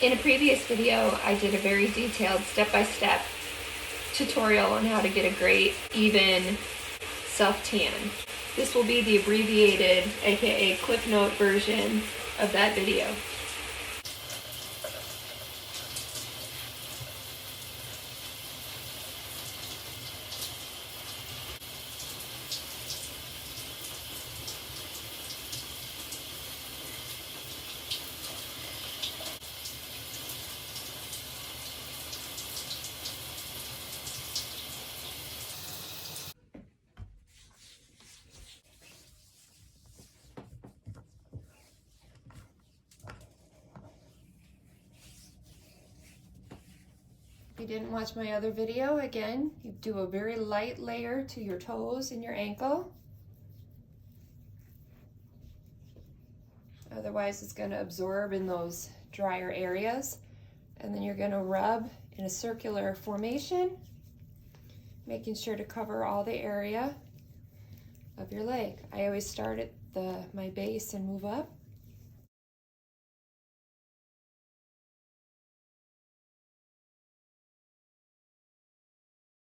In a previous video, I did a very detailed step-by-step tutorial on how to get a great, even self-tan. This will be the abbreviated, aka Clip Note version of that video. If you didn't watch my other video, again, you do a very light layer to your toes and your ankle. Otherwise, it's going to absorb in those drier areas. And then you're going to rub in a circular formation, making sure to cover all the area of your leg. I always start at my base and move up.